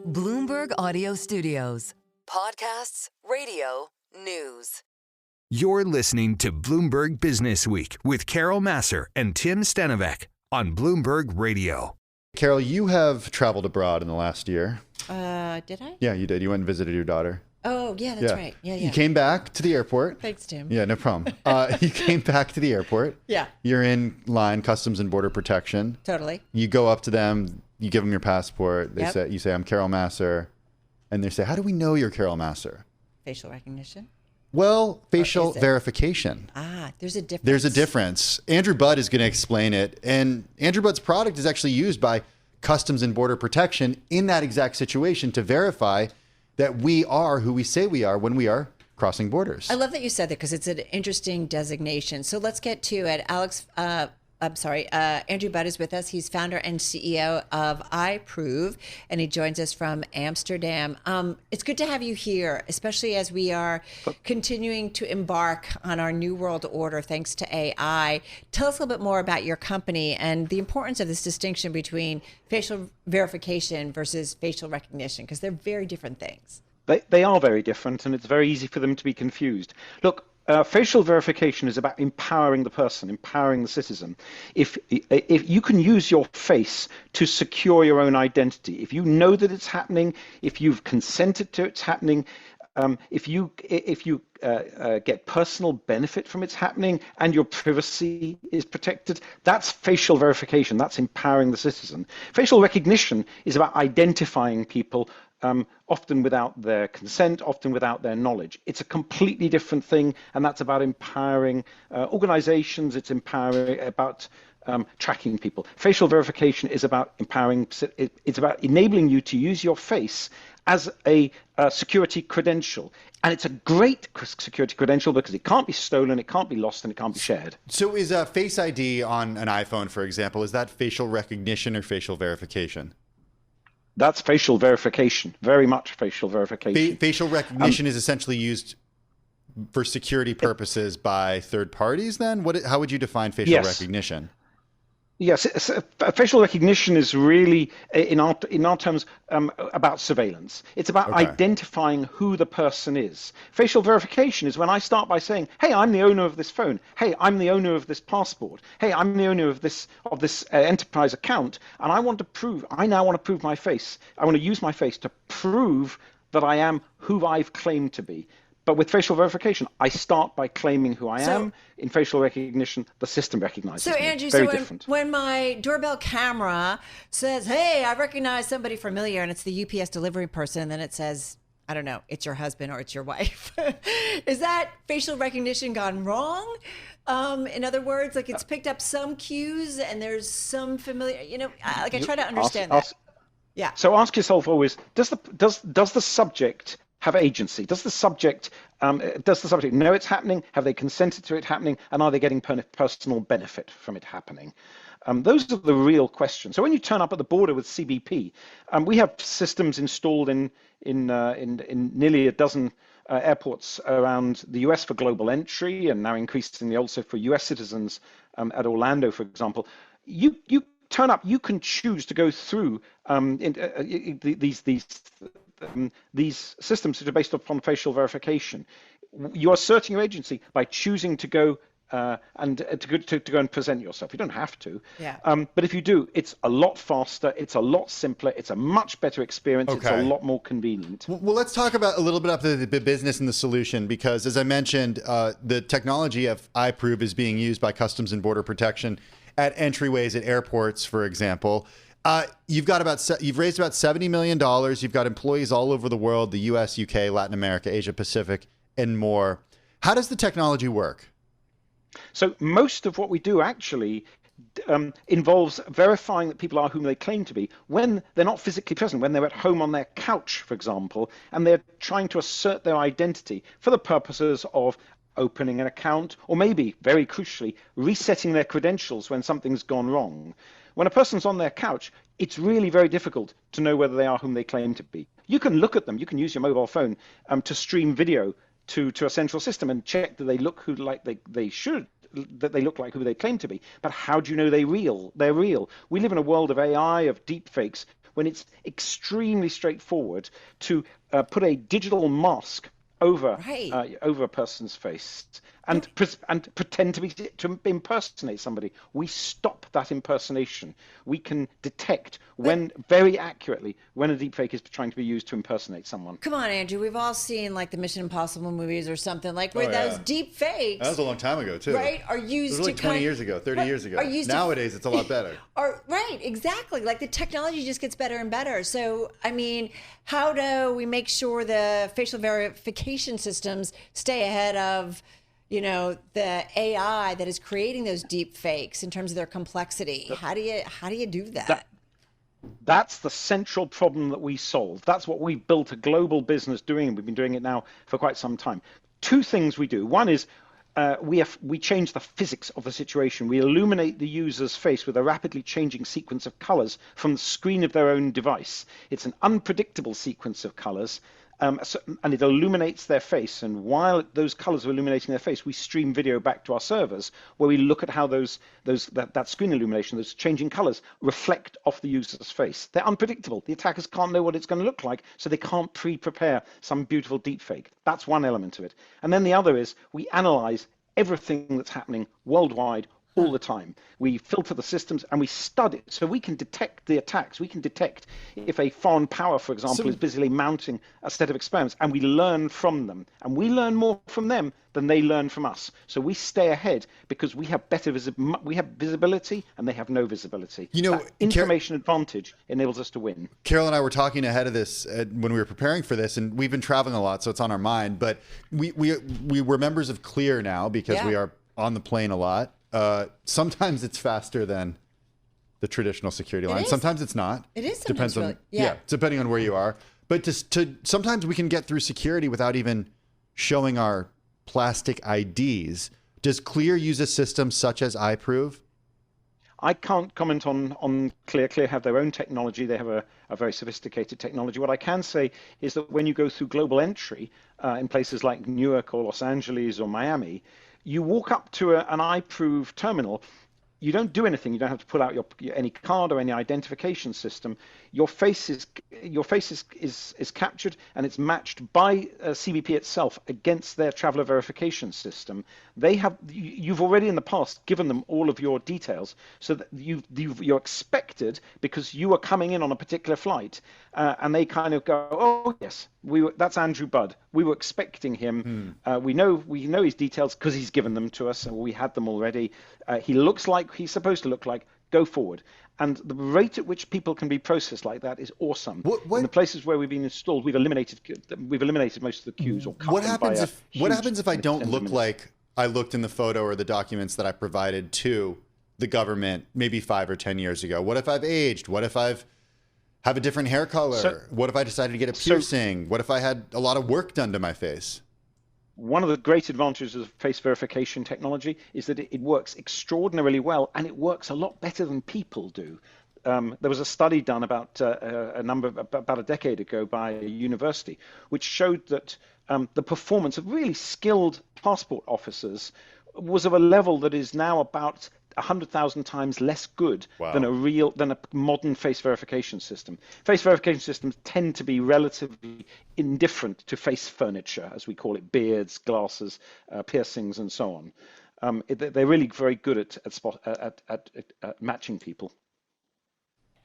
Bloomberg Audio Studios. Podcasts, radio, news. You're listening to Bloomberg Businessweek with Carol Massar and Tim Stenovec on Bloomberg Radio. Carol, you have traveled abroad in the last year. Did I? Yeah, you did. You went and visited your daughter. Oh, yeah, that's right. Yeah. You came back to the airport. Thanks, Tim. Yeah, no problem. You came back to the airport. Yeah. You're in line, Customs and Border Protection. Totally. You go up to them. You give them your passport. They Yep. you say, I'm Carol Massar. And they say, how do we know you're Carol Massar? Facial recognition. Well, facial is it? verification. There's a difference. There's a difference. Andrew Budd is going to explain it. And Andrew Budd's product is actually used by Customs and Border Protection in that exact situation to verify that we are who we say we are when we are crossing borders. I love that you said that because it's an interesting designation. So let's get to it. Andrew Budd is with us. He's founder and CEO of iProov, and he joins us from Amsterdam. It's good to have you here, especially as we are continuing to embark on our new world order thanks to AI. Tell us a little bit more about your company and the importance of this distinction between facial verification versus facial recognition, because they're very different things. They are very different, and it's very easy for them to be confused. Look, facial verification is about empowering the person, empowering the citizen. If you can use your face to secure your own identity, if you know that it's happening, if you've consented to it's happening, if you get personal benefit from its happening and your privacy is protected, that's facial verification. That's empowering the citizen. Facial recognition is about identifying people, often without their consent, often without their knowledge. It's a completely different thing, and that's about empowering organizations. It's empowering about tracking people. Facial verification is about empowering. It's about enabling you to use your face as a security credential. And it's a great security credential because it can't be stolen, it can't be lost, and it can't be shared. So is Face ID on an iPhone, for example, is that facial recognition or facial verification? That's facial verification, very much facial verification. Facial recognition is essentially used for security purposes by third parties then? How would you define facial recognition? Yes, facial recognition is really, in our terms, about surveillance. It's about identifying who the person is. Facial verification is when I start by saying, "Hey, I'm the owner of this phone. Hey, I'm the owner of this passport. Hey, I'm the owner of this enterprise account, and I now want to prove my face. I want to use my face to prove that I am who I've claimed to be." But with facial verification, I start by claiming who I am. In facial recognition, the system recognizes me. Andrew, Very different. When my doorbell camera says, "Hey, I recognize somebody familiar," and it's the UPS delivery person, and then it says, I don't know, it's your husband or it's your wife. Is that facial recognition gone wrong? In other words, like it's picked up some cues and there's some familiar, I try to understand that. Yeah. So ask yourself always, does the subject have agency? Does the subject know it's happening? Have they consented to it happening? And are they getting personal benefit from it happening? Those are the real questions. So when you turn up at the border with CBP, we have systems installed in nearly a dozen airports around the US for global entry, and now increasingly also for US citizens at Orlando, for example. You turn up, you can choose to go through these systems that are based upon facial verification. You're asserting your agency by choosing to go to go and present yourself. You don't have to, but if you do, it's a lot faster, it's a lot simpler, it's a much better experience, it's a lot more convenient. Well, let's talk about a little bit about the business and the solution, because as I mentioned, the technology of iProov is being used by Customs and Border Protection at entryways at airports, for example. You've raised about $70 million. You've got employees all over the world, the US, UK, Latin America, Asia Pacific, and more. How does the technology work? So most of what we do actually involves verifying that people are whom they claim to be when they're not physically present, when they're at home on their couch, for example, and they're trying to assert their identity for the purposes of opening an account, or maybe, very crucially, resetting their credentials when something's gone wrong. When a person's on their couch, it's really very difficult to know whether they are whom they claim to be. You can look at them, you can use your mobile phone to stream video to a central system and check that they look that they look like who they claim to be. But how do you know they're real? We live in a world of AI, of deepfakes, when it's extremely straightforward to put a digital mask over over a person's face and pretend to impersonate somebody. We stop that impersonation. We can detect very accurately when a deepfake is trying to be used to impersonate someone. Come on, Andrew. We've all seen like the Mission Impossible movies or something like where those deep fakes. That was a long time ago too. Right? Are used it was like 20 years ago, 30 years ago. Nowadays, it's a lot better. Right, exactly. Like the technology just gets better and better. So, I mean, how do we make sure the facial verification systems stay ahead of, you know, the AI that is creating those deep fakes in terms of their complexity? How do you do that? That's the central problem that we solve. That's what we built a global business doing, and we've been doing it now for quite some time. Two things we do. One is we change the physics of the situation. We illuminate the user's face with a rapidly changing sequence of colors from the screen of their own device. It's an unpredictable sequence of colors, and it illuminates their face. And while those colors are illuminating their face, we stream video back to our servers where we look at how that screen illumination, those changing colors, reflect off the user's face. They're unpredictable. The attackers can't know what it's going to look like, so they can't pre-prepare some beautiful deepfake. That's one element of it. And then the other is we analyze everything that's happening worldwide all the time. We filter the systems and we study so we can detect the attacks. We can detect if a foreign power, for example, is busily mounting a set of experiments, and we learn from them. And we learn more from them than they learn from us. So we stay ahead because we have visibility and they have no visibility. You know, that information advantage enables us to win. Carol and I were talking ahead of this when we were preparing for this, and we've been traveling a lot, so it's on our mind. But we were members of Clear now because we are on the plane a lot. Sometimes it's faster than the traditional security line. Sometimes it's not. It is. Depends on depending on where you are. But sometimes we can get through security without even showing our plastic IDs. Does Clear use a system such as iProov? I can't comment on Clear. Clear have their own technology. They have a very sophisticated technology. What I can say is that when you go through global entry in places like Newark or Los Angeles or Miami, you walk up to an iProov terminal. You don't do anything. You don't have to pull out any card or any identification system. Your face is captured and it's matched by CBP itself against their traveler verification system. You've already in the past given them all of your details, so that you're expected because you are coming in on a particular flight, and they kind of go, oh yes, that's Andrew Budd. We were expecting him. We know his details because he's given them to us, and we had them already. He looks like he's supposed to look like. Go forward. And the rate at which people can be processed like that is awesome. In the places where we've been installed, we've eliminated most of the queues. Or cut what happens if I don't look like I looked in the photo or the documents that I provided to the government maybe 5 or 10 years ago? What if I've aged? What if have a different hair color? What if I decided to get a piercing? What if I had a lot of work done to my face? One of the great advantages of face verification technology is that it works extraordinarily well, and it works a lot better than people do. There was a study done about a decade ago by a university, which showed that the performance of really skilled passport officers was of a level that is now about 100,000 times less good than a modern face verification system. Face verification systems tend to be relatively indifferent to face furniture, as we call it, beards, glasses, piercings, and so on. They're really very good at matching people.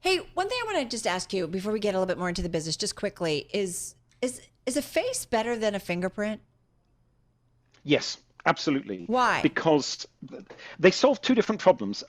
Hey, one thing I want to just ask you before we get a little bit more into the business, just quickly, is a face better than a fingerprint? Yes. Absolutely. Why? Because they solve two different problems.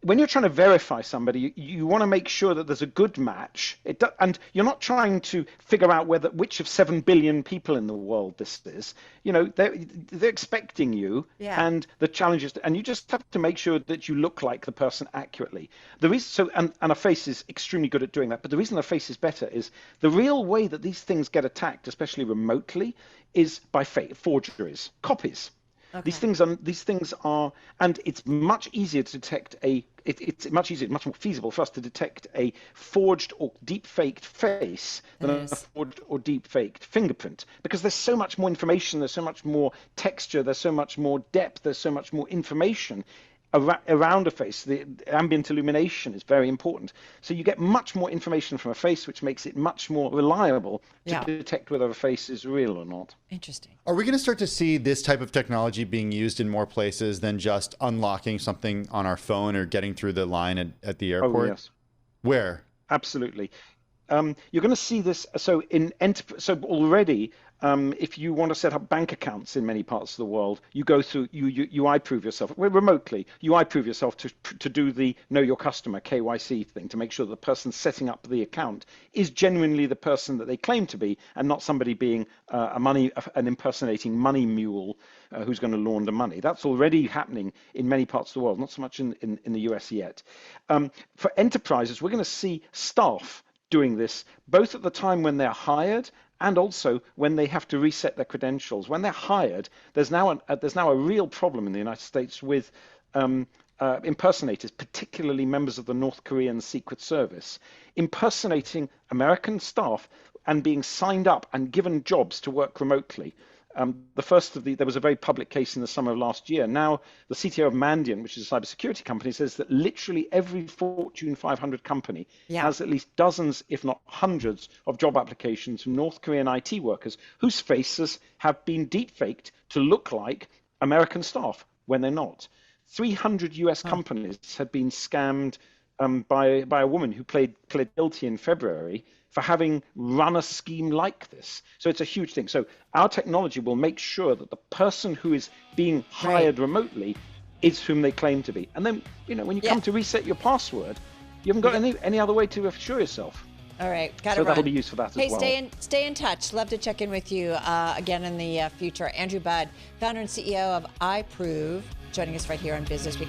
When you're trying to verify somebody, you want to make sure that there's a good match. And you're not trying to figure out which of 7 billion people in the world this is. You know, they're expecting you, and the challenge is, and you just have to make sure that you look like the person accurately. And a face is extremely good at doing that. But the reason a face is better is the real way that these things get attacked, especially remotely, is by forgeries, copies. Okay. These things are, and it's much easier to detect it's much more feasible for us to detect a forged or deep-faked face than a forged or deep-faked fingerprint, because there's so much more information, there's so much more texture, there's so much more depth, there's so much more information around a face. The ambient illumination is very important. So you get much more information from a face, which makes it much more reliable to detect whether a face is real or not. Interesting. Are we going to start to see this type of technology being used in more places than just unlocking something on our phone or getting through the line at the airport? Oh, yes. Where? Absolutely. You're going to see this. So already, if you want to set up bank accounts in many parts of the world, you go through you iProov yourself remotely. You iProov yourself to do the know your customer KYC thing to make sure the person setting up the account is genuinely the person that they claim to be, and not somebody being an impersonating money mule who's going to launder money. That's already happening in many parts of the world, not so much in the US yet. For enterprises, we're going to see staff doing this both at the time when they're hired and also when they have to reset their credentials. When they're hired, there's now a real problem in the United States with impersonators, particularly members of the North Korean Secret Service, impersonating American staff and being signed up and given jobs to work remotely. There was a very public case in the summer of last year. Now, the CTO of Mandiant, which is a cybersecurity company, says that literally every Fortune 500 company has at least dozens, if not hundreds, of job applications from North Korean IT workers whose faces have been deepfaked to look like American staff when they're not. 300 US companies had been scammed by a woman who pled guilty in February for having run a scheme like this. So it's a huge thing. So our technology will make sure that the person who is being hired remotely is whom they claim to be. And then, when you come to reset your password, you haven't got any other way to assure yourself. All right, got it. So that'll be used for that as well. Hey, stay in touch. Love to check in with you again in the future. Andrew Budd, founder and CEO of iProov, joining us right here on Business Week.